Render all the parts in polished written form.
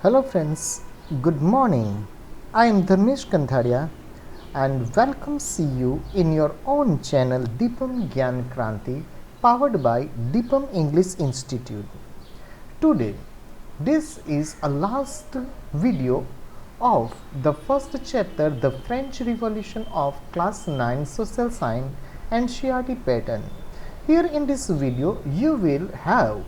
Hello friends, good morning. I am Dharmesh Kantharia and welcome see you in your own channel Deepam Gyan Kranti powered by Deepam English Institute. Today, this is a last video of the first chapter, the French Revolution of Class 9 Social Science NCERT pattern. Here in this video, you will have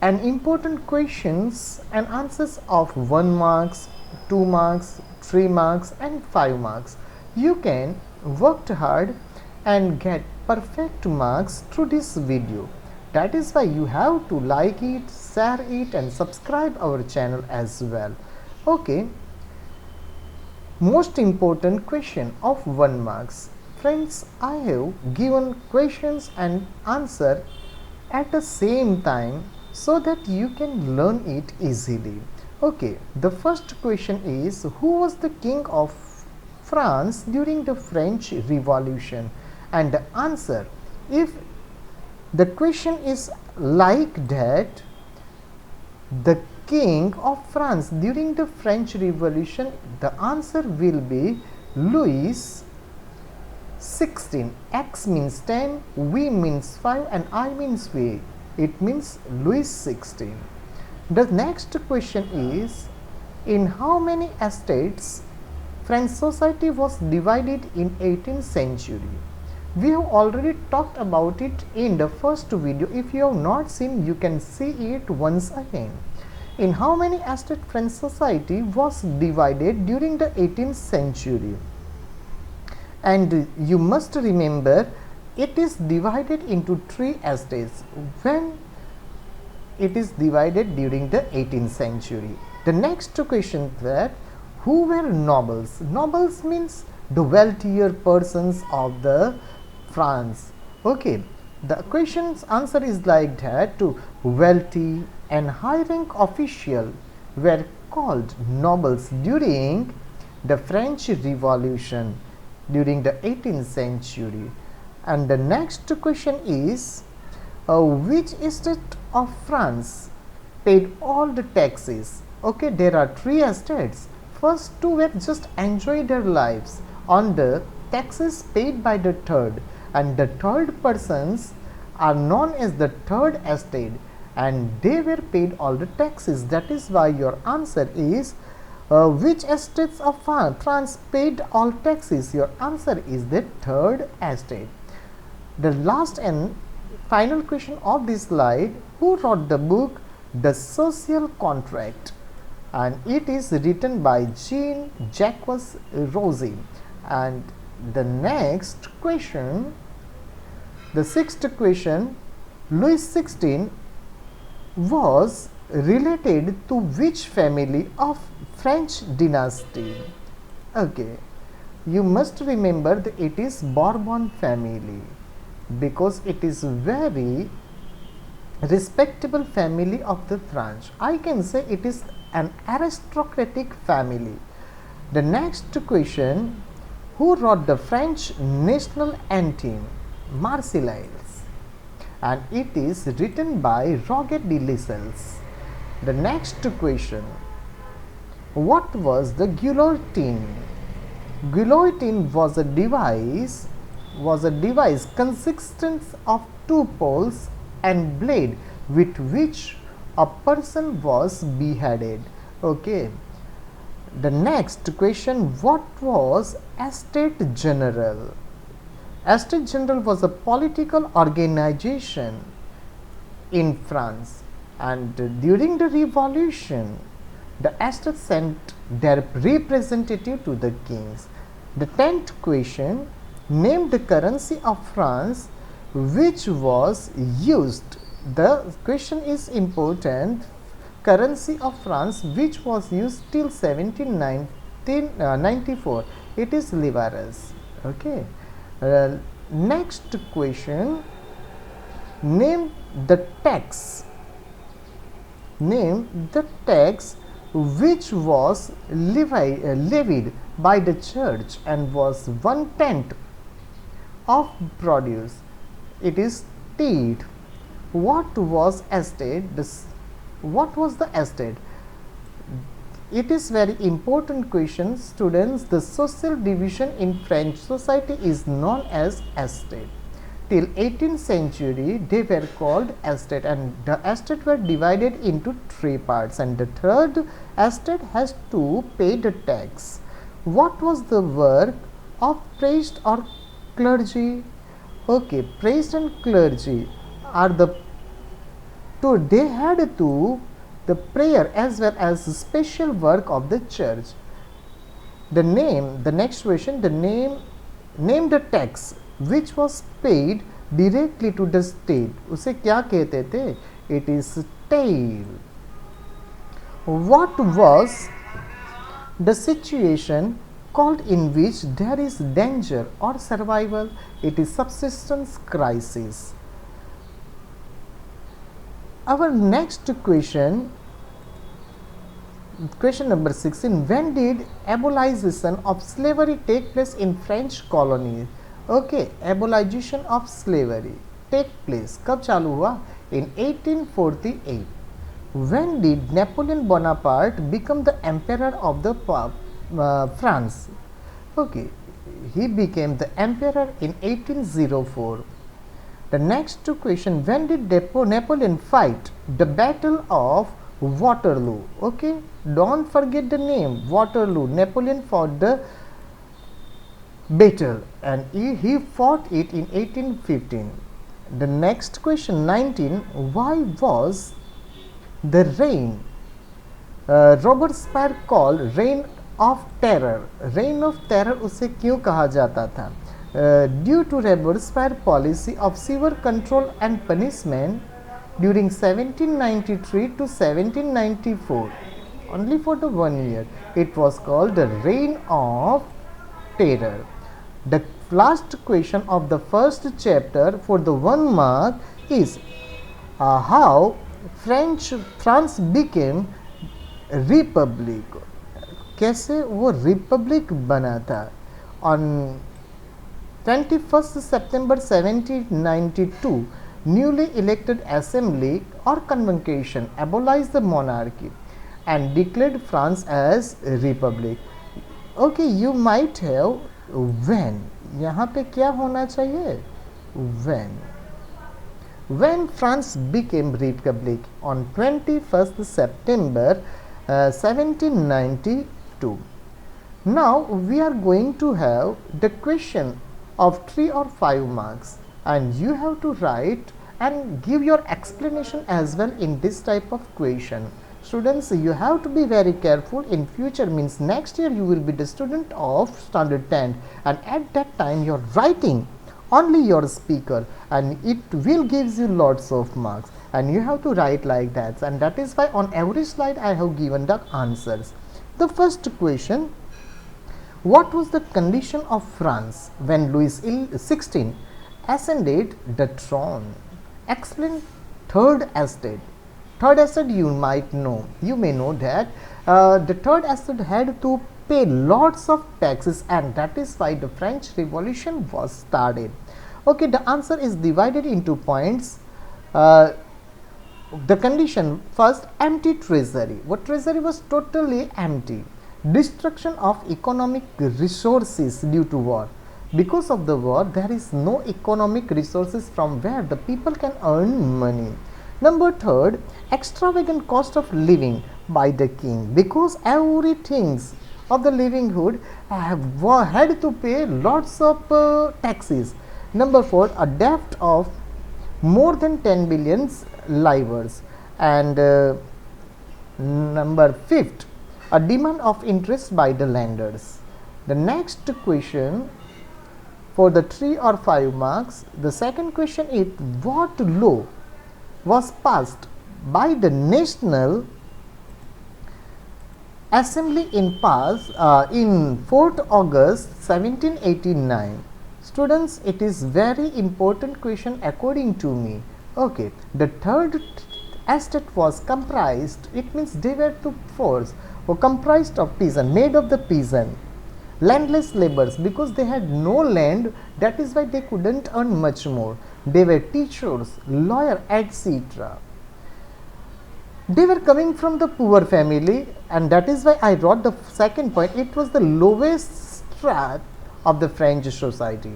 an important questions and answers of 1 marks, 2 marks, 3 marks and 5 marks. You can work hard and get perfect marks through this video. That is why you have to like it, share it and subscribe our channel as well. Okay. Most important question of 1 marks. Friends, I have given questions and answer at the same time so that you can learn it easily. Okay, the first question is, who was the king of France during the French Revolution? And the answer, if the question is like that, the king of France during the French Revolution, the answer will be Louis 16. X means 10, V means 5 and I means V. It means Louis 16. The next question is, in how many estates French society was divided in 18th century? We have already talked about it in the first video. If you have not seen, you can see it once again. In how many estates French society was divided during the 18th century? And you must remember, it is divided into 3 estates when it is divided during the 18th century. The next question is that, who were nobles? Nobles means the wealthier persons of the France. Okay, the question's answer is like that, to wealthy and high rank official were called nobles during the French Revolution during the 18th century. And the next question is, which estate of France paid all the taxes? Okay, there are 3 estates. First 2 were just enjoy their lives on the taxes paid by the third, and the third persons are known as the third estate and they were paid all the taxes. That is why your answer is, which estates of France paid all taxes? Your answer is the third estate. The last and final question of this slide, who wrote the book The Social Contract? And it is written by Jean-Jacques Rousseau. And the next question, the sixth question, Louis XVI was related to which family of French dynasty? Okay, you must remember that it is Bourbon family, because it is very respectable family of the French. I can say it is an aristocratic family. The next question, who wrote the French national anthem, Marseillaise? And it is written by Roger de Lisle. The next question, what was the guillotine? Guillotine was a device consisting of 2 poles and blade with which a person was beheaded. Okay. The next question, what was Estate General? Estate General was a political organization in France, and during the revolution the estate sent their representative to the kings. The 10th question, name the currency of France which was used. The question is important. Currency of France which was used till 1794. It is livres. Okay. Next question, name the tax. Name the tax which was levied by the church and was 1/10 of produce. It is tithe. What was estate? What was the estate? It is very important question, students. The social division in French society is known as estate. Till 18th century, they were called estate, and the estate were divided into three parts, and the third estate has to pay the tax. What was the work of priest or clergy? Okay, priest and clergy are the two. They had to the prayer as well as the special work of the church. The next question, name the tax which was paid directly to the state. उसे क्या कहते थे? It is tail. What was the situation called in which there is danger or survival? It is subsistence crisis. Our next question, question number 16. When did abolition of slavery take place in French colony? Okay, abolition of slavery take place. कब चालू हुआ? In 1848. When did Napoleon Bonaparte become the emperor of the France? Okay, he became the emperor in 1804. The next question, when did Napoleon fight the Battle of Waterloo? Okay, don't forget the name, Waterloo. Napoleon fought the battle, and he fought it in 1815. The next question, 19, why was the reign Robespierre called reign of terror? Reign of terror उसे क्यों कहा जाता था? Due to Robespierre policy of severe control and punishment during 1793 to 1794, only for the 1 year, it was called the reign of terror. The last question of the first chapter for the 1 mark is how France became republic. कैसे वो Republic बना था? On 21st September 1792, newly elected assembly or convocation abolished the monarchy and declared France as a republic. Okay, you might have when. यहाँ पे क्या होना चाहिए? When France became republic on 21st September 1792. Now we are going to have the question of 3 or 5 marks, and you have to write and give your explanation as well in this type of question. Students, you have to be very careful in future, means next year you will be the student of standard 10, and at that time you are writing only your speaker, and it will gives you lots of marks, and you have to write like that, and that is why on every slide I have given the answers. The first question, what was the condition of France when Louis XVI ascended the throne? Explain third estate. Third estate, you may know that the third estate had to pay lots of taxes, and that is why the French Revolution was started. Okay, the answer is divided into points. The condition, first, empty treasury. What treasury was totally empty. Destruction of economic resources due to war. Because of the war, there is no economic resources from where the people can earn money. Number third, extravagant cost of living by the king, because everything of the livelihood had to pay lots of taxes. Number four, a debt of more than 10 billion livres, and number fifth, a demand of interest by the lenders. The next question for the 3 or 5 marks, the second question is, what law was passed by the National Assembly in 4th August 1789? Students, it is very important question according to me. Okay, the third estate was comprised, it means they were two force, were comprised of peasant, made of the peasant, landless laborers, because they had no land, that is why they couldn't earn much more. They were teachers, lawyer, etc. They were coming from the poor family, and that is why I wrote the second point. It was the lowest strat of the French society.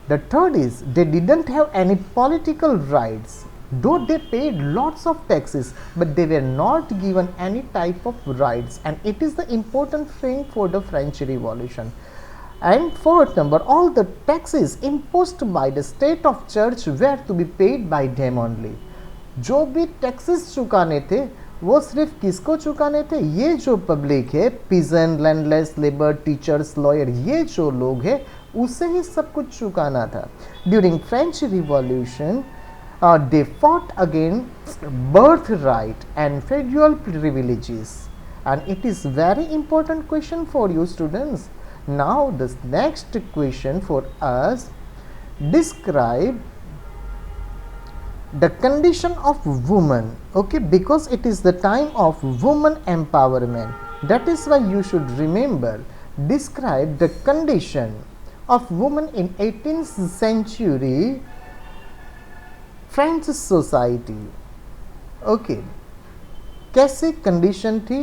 The third is they didn't have any political rights, though they paid lots of taxes, but they were not given any type of rights, and it is the important thing for the French Revolution. And fourth number, all the taxes imposed by the state of church were to be paid by them only. जो भी taxes चुकाने थे वो सिर्फ किसको चुकाने थे, ये जो पब्लिक है, peasant, landless, labour, teachers, lawyer, ये जो लोग हैं उसे ही सब कुछ चुकाना था. During French revolution they fought against birthright and federal privileges, and it is very important question for you students. Now this next question for us, describe the condition of woman. Okay, because it is the time of woman empowerment, that is why you should remember, describe the condition of woman in 18th century French society. Okay, कैसे condition थी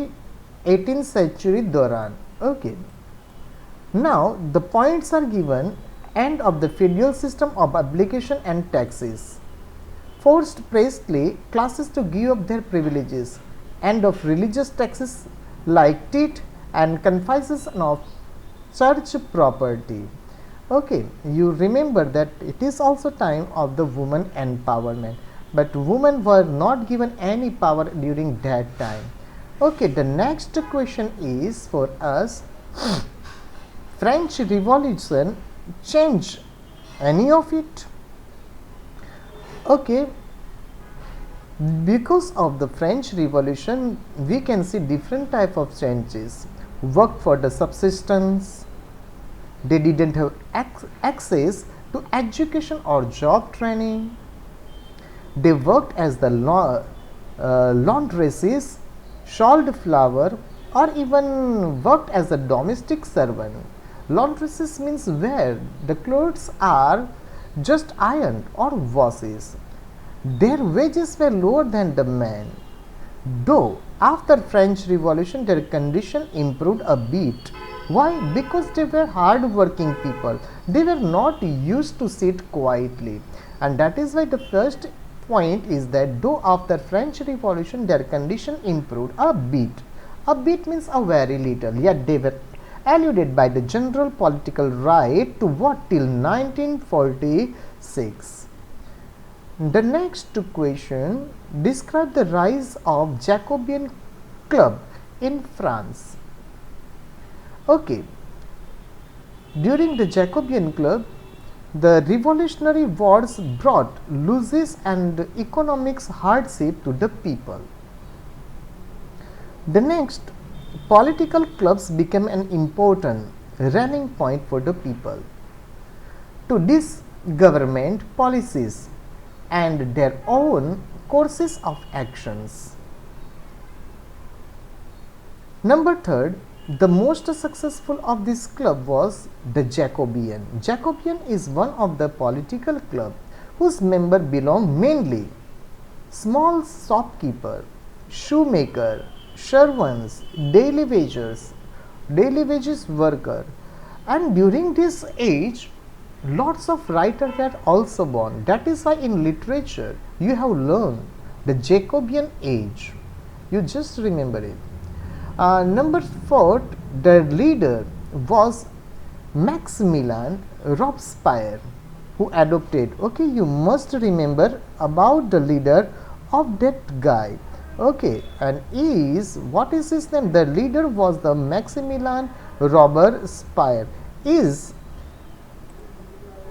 18th century दौरान. Okay, now the points are given. End of the federal system of application and taxes, forced priestly classes to give up their privileges, end of religious taxes like teeth, and confiscation of church property. Okay, you remember that it is also time of the woman empowerment, but women were not given any power during that time. Okay, the next question is for us, French Revolution change any of it? Okay, because of the French Revolution we can see different type of changes. Work for the subsistence, they didn't have access to education or job training, they worked as the laundresses, shawled flour, or even worked as a domestic servant. Laundresses means where the clothes are just ironed or washes. Their wages were lower than the men, though after French Revolution their condition improved a bit. Why? Because they were hard working people, they were not used to sit quietly, and that is why the first point is that though after French Revolution their condition improved a bit. A bit means a very little, yet they were eluded by the general political right to what till 1946. The next question, describe the rise of Jacobean club in France. Okay, during the Jacobean club, the revolutionary wars brought losses and economics hardship to the people. The next, political clubs became an important rallying point for the people to disgovernment policies and their own courses of actions. Number third, the most successful of this club was the Jacobean. Jacobean is one of the political club whose members belong mainly small shopkeeper, shoemaker, servants, daily wages worker, and during this age lots of writers were also born. That is why in literature you have learned the Jacobean age. You just remember it. Number 4, the leader was Maximilian Robespierre, who adopted. Okay, you must remember about the leader of that guy. Okay, and what is his name? The leader was the Maximilian Robespierre.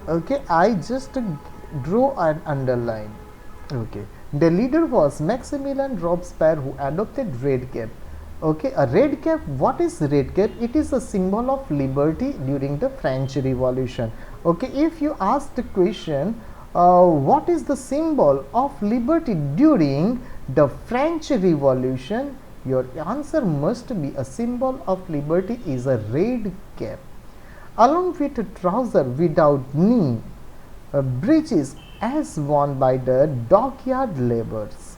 Okay, I just drew an underline. Okay, the leader was Maximilian Robespierre, who adopted red cap. Okay, a red cap, what is red cap? It is a symbol of liberty during the French Revolution. Okay, if you ask the question, what is the symbol of liberty during the French Revolution, your answer must be a symbol of liberty is a red cap, along with a trouser without knee, breeches as worn by the dockyard laborers.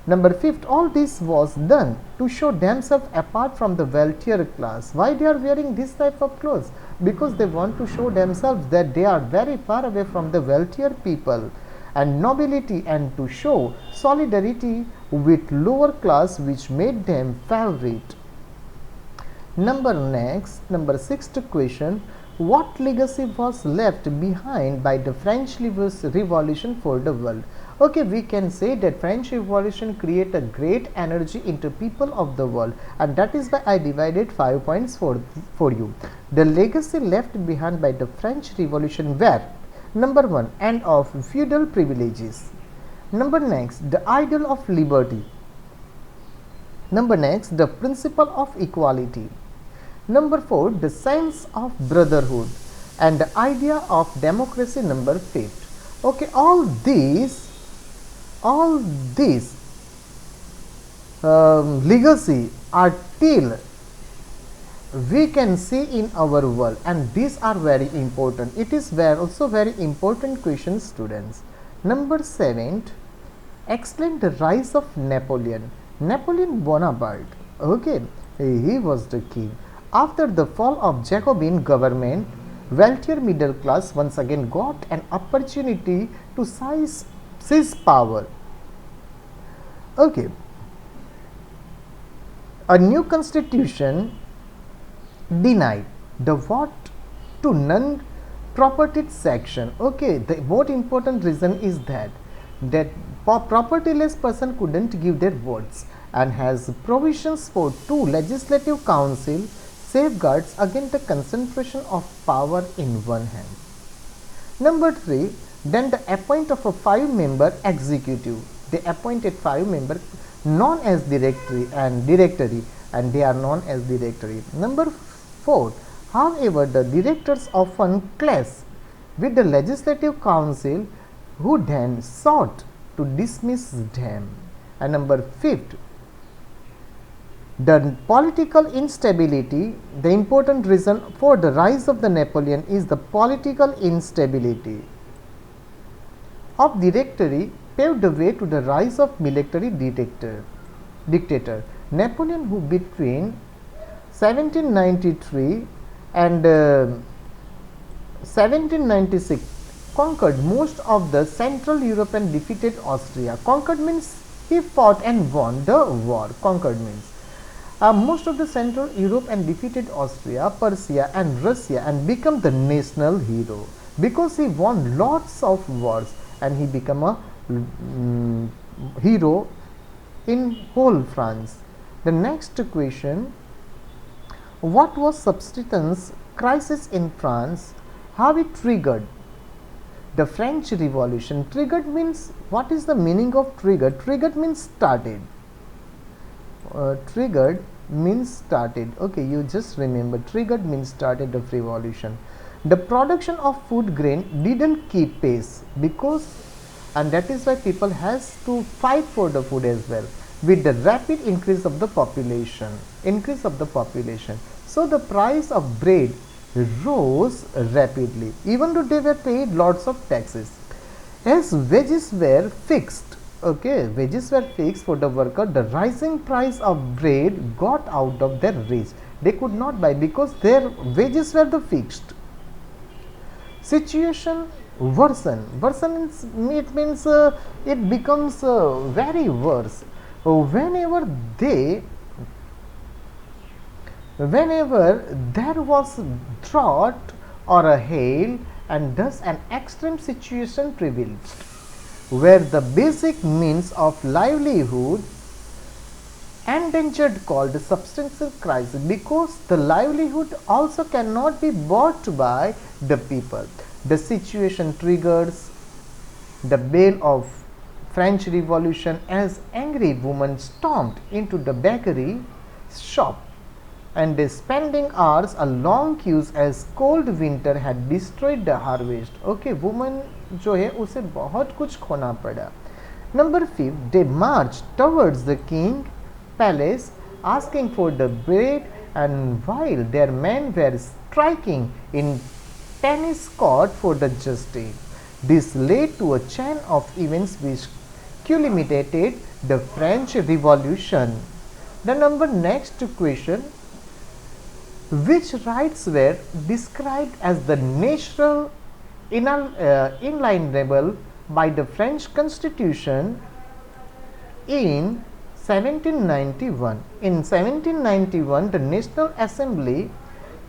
Number 5, all this was done to show themselves apart from the wealthier class. Why they are wearing this type of clothes? Because they want to show themselves that they are very far away from the wealthier people and nobility, and to show solidarity with lower class, which made them favorite. Number 6th question, what legacy was left behind by the French Revolution for the world? Okay, we can say that French Revolution created a great energy into people of the world, and that is why I divided 5 points for you. The legacy left behind by the French Revolution were: number 1, end of feudal privileges. Number next, the ideal of liberty. Number next, the principle of equality. Number 4, the sense of brotherhood, and the idea of democracy. Number 5. Okay, all these legacy are till we can see in our world, and these are very important. It is also very important question, students. Number 7, explain the rise of Napoleon Bonaparte. Okay, he was the king. After the fall of Jacobin government, wealthier middle class once again got an opportunity to seize power. Okay, a new constitution denied the vote to non-propertied section. Okay, the most important reason is that propertyless person couldn't give their votes, and has provisions for 2 legislative council safeguards against the concentration of power in one hand. Number 3, then the appoint of a 5-member executive. They appointed 5 members known as directory, and they are known as directory. Number 4, however, the directors often clash with the legislative council, who then sought to dismiss them. And number 5, the political instability. The important reason for the rise of the Napoleon is the political instability of directory paved the way to the rise of military dictator. Napoleon, who between 1793 and 1796 conquered most of the Central Europe and defeated Austria. Conquered means he fought and won the war. Conquered means most of the Central Europe and defeated Austria, Persia and Russia, and become the national hero because he won lots of wars, and he became a hero in whole France. The next question, what was subsistence crisis in France? How it triggered the French Revolution? Triggered means, what is the meaning of triggered? Triggered means started. Triggered means started. Okay, you just remember, triggered means started of revolution. The production of food grain didn't keep pace because, and that is why people has to fight for the food as well, with the rapid increase of the population. So the price of bread rose rapidly, even though they were paid lots of taxes. As wages were fixed, wages were fixed for the worker, the rising price of bread got out of their reach. They could not buy because their wages were the fixed. Situation worsen. It means it becomes very worse. Whenever there was drought or a hail, and thus an extreme situation prevailed, where the basic means of livelihood endangered, called subsistence crisis, because the livelihood also cannot be bought by the people. The situation triggers the bell of French Revolution as angry women stormed into the bakery shop and spending hours along queues as cold winter had destroyed the harvest. Okay, woman जो है उसे बहुत कुछ खोना पड़ा. Number 5, they marched towards the king palace asking for the bread, and while their men were striking in tennis court for the justice. This led to a chain of events which culminated the French Revolution. The next question, which rights were described as the natural inalienable by the French Constitution in 1791. In 1791, the National Assembly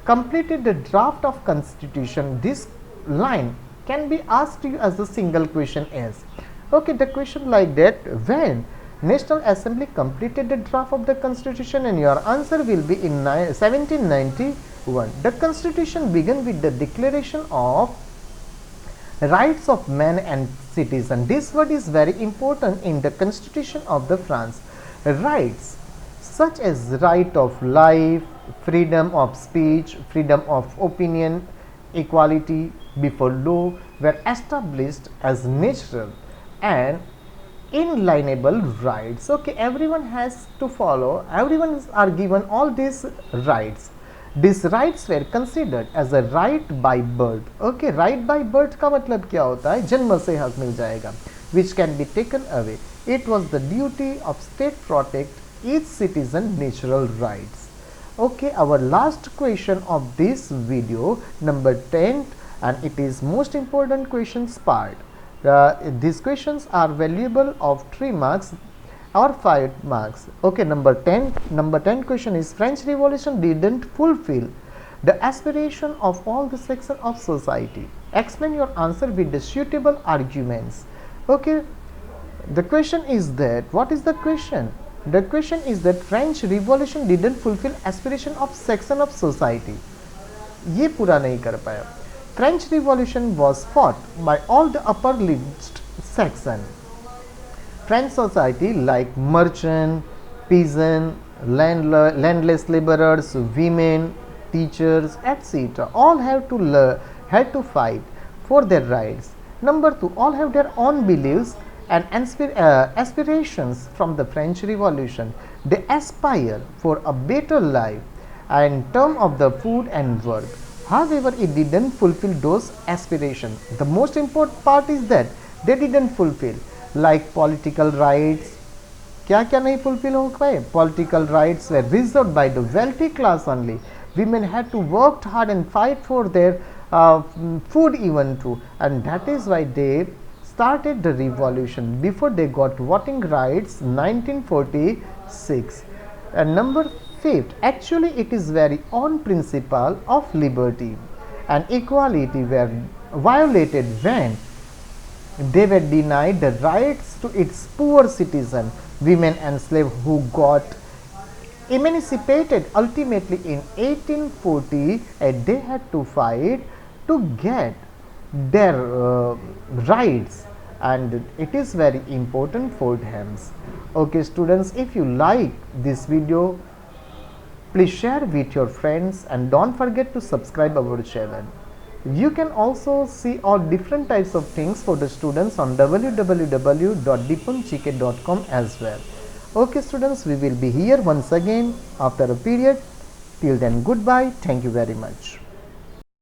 completed the draft of Constitution. This line can be asked to you as a single question as. Okay, the question like that, when National Assembly completed the draft of the Constitution, and your answer will be in 1791. The Constitution began with the Declaration of Rights of Man and Citizen. This word is very important in the Constitution of the France. Rights such as right of life, freedom of speech, freedom of opinion, equality before law were established as natural and inalienable rights. Okay, everyone has to follow, everyone are given all these rights. These rights were considered as a right by birth. Okay, right by birth का मतलब क्या होता है? जन्म से हक मिल जाएगा, which can be taken away. It was the duty of state protect each citizen natural rights. Okay, our last question of this video, number 10, and it is most important questions part. These questions are valuable of 3 marks or 5 marks. Okay, number 10 question is, French Revolution didn't fulfill the aspiration of all the sections of society. Explain your answer with the suitable arguments. Okay, the question is that, what is the question? The question is that French Revolution didn't fulfill aspiration of section of society. ये पूरा नहीं कर पाया. French Revolution was fought by all the upper privileged section. French society like merchant, peasant, landless laborers, women, teachers, etc. all had to fight for their rights. Number 2, all have their own beliefs and aspirations from the French Revolution. They aspire for a better life in terms of the food and work. However, it didn't fulfill those aspirations. The most important part is that they didn't fulfill, like political rights. क्या नहीं fulfill हो पाए? Political rights were reserved by the wealthy class only. Women had to work hard and fight for their food even too, and that is why they started the revolution before they got voting rights 1946. And number 5, actually it is very own principle of liberty and equality were violated when they were denied the rights to its poor citizen, women and slaves who got emancipated ultimately in 1840, and they had to fight to get their rights, and it is very important for them. Okay students, if you like this video, please share with your friends and don't forget to subscribe our channel. You can also see all different types of things for the students on www.deepamgk.com as well. Okay students, we will be here once again after a period. Till then, goodbye. Thank you very much.